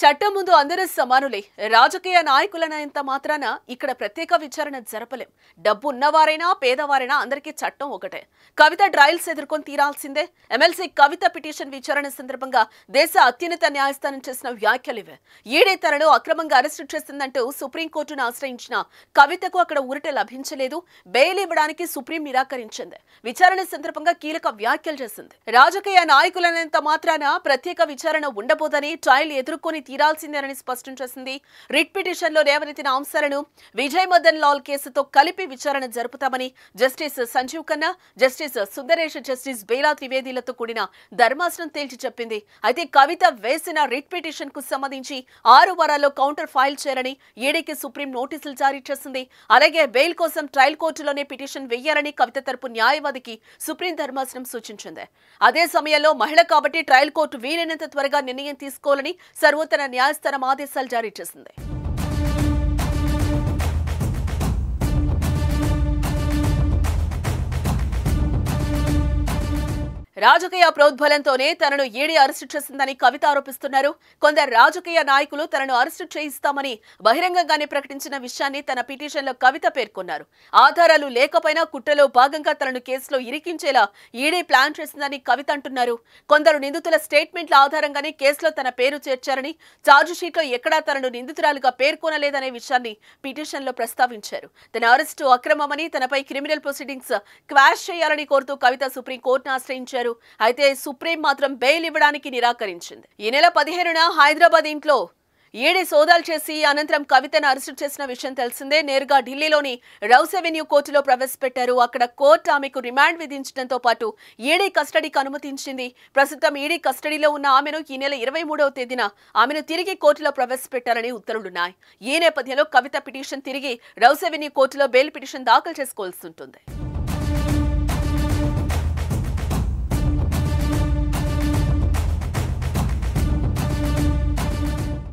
చట్టం ముందు అందరూ సమానులే. రాజకీయ నాయకులైనంత మాత్రాన ఇక్కడ ప్రత్యేక విచారణ జరపలేం. డబ్బు ఉన్నవారైనా పేదవారైనా అందరికీ చట్టం ఒకటే. కవిత ట్రయల్స్ ఎదుర్కొని తీరాల్సిందే. ఎమ్మెల్సీ కవిత పిటిషన్ విచారణ సందర్భంగా దేశ అత్యున్నత న్యాయస్థానం చేసిన వ్యాఖ్యలివే. ఈడీ తనను అక్రమంగా అరెస్టు చేసిందంటూ సుప్రీంకోర్టును ఆశ్రయించిన కవితకు అక్కడ ఊరట లభించలేదు. బెయిల్ ఇవ్వడానికి సుప్రీం నిరాకరించింది. విచారణ సందర్భంగా కీలక వ్యాఖ్యలు చేసింది. రాజకీయ నాయకులైనంత మాత్రాన ప్రత్యేక విచారణ ఉండబోదని, ట్రయల్ ఎదుర్కొని తీరాల్సిందేనని స్పష్టం చేసింది. రిట్ పిటిషన్లో లేవనెత్తిన అంశాలను విజయ్ మదన్ లాల్ కేసుతో కలిపి విచారణ జరుపుతామని justice Sanjiv Khanna, justice Sundaresh, justice Bela త్రివేదీలతో కూడిన ధర్మాసనం తేల్చి చెప్పింది. అయితే కవిత వేసిన రిట్ పిటిషన్ కు సంబంధించి 6 వారాల్లో కౌంటర్ ఫైల్ చేయాలని ఈడీకి సుప్రీం నోటీసులు జారీ చేసింది. అలాగే బెయిల్ కోసం ట్రయల్ కోర్టులోనే పిటిషన్ వేయాలని కవిత తరపు న్యాయవాదికి సుప్రీం ధర్మాసనం సూచించింది. అదే సమయంలో మహిళ కాబట్టి ట్రయల్ కోర్టు వీలైనంత త్వరగా నిర్ణయం తీసుకోవాలని సర్వోన్నత న్యాయస్థానం ఆదేశాలు జారీ చేసింది. రాజకీయ ప్రోద్బలంతోనే తనను ఈడీ అరెస్టు చేసిందని కవిత ఆరోపిస్తున్నారు. కొందరు రాజకీయ నాయకులు తనను అరెస్టు చేయిస్తామని బహిరంగంగానే ప్రకటించిన విషయాన్ని తన పిటిషన్లో కవిత పేర్కొన్నారు. ఆధారాలు లేకపోయినా కుట్రలో భాగంగా తనను కేసులో ఇరికించేలా ఈడీ ప్లాన్ చేసిందని కవిత అంటున్నారు. కొందరు నిందితుల స్టేట్మెంట్ల ఆధారంగానే కేసులో తన పేరు చేర్చారని, ఛార్జిషీట్లో ఎక్కడా తనను నిందితురాలుగా పేర్కొనలేదనే విషయాన్ని పిటిషన్లో ప్రస్తావించారు. తన అరెస్టు అక్రమమని, తనపై క్రిమినల్ ప్రొసీడింగ్స్ క్వాష్ చేయాలని కోరుతూ కవిత సుప్రీంకోర్టును ఆశ్రయించారు. అయితే సుప్రీం మాత్రం బెయిల్ ఇవ్వడానికి నిరాకరించింది. ఈ నెల 15న హైదరాబాద్ ఇంట్లో ఈడీ సోదాలు చేసి అనంతరం కవితను అరెస్టు చేసిన విషయం తెలిసిందే. నేరుగా ఢిల్లీలోని రౌస్ అవెన్యూ కోర్టులో ప్రవేశపెట్టారు. అక్కడ కోర్టు ఆమెకు రిమాండ్ విధించడంతో పాటు ఈడీ కస్టడీకి అనుమతించింది. ప్రస్తుతం ఈడీ కస్టడీలో ఉన్న ఆమెను ఈ నెల 23వ తేదీన ఆమెను తిరిగి కోర్టులో ప్రవేశపెట్టారని ఉత్తర్వులున్నాయి. ఈ నేపథ్యంలో కవిత పిటిషన్ తిరిగి రౌస్ అవెన్యూ కోర్టులో బెయిల్ పిటిషన్ దాఖలు చేసుకోవాల్సి ఉంటుంది.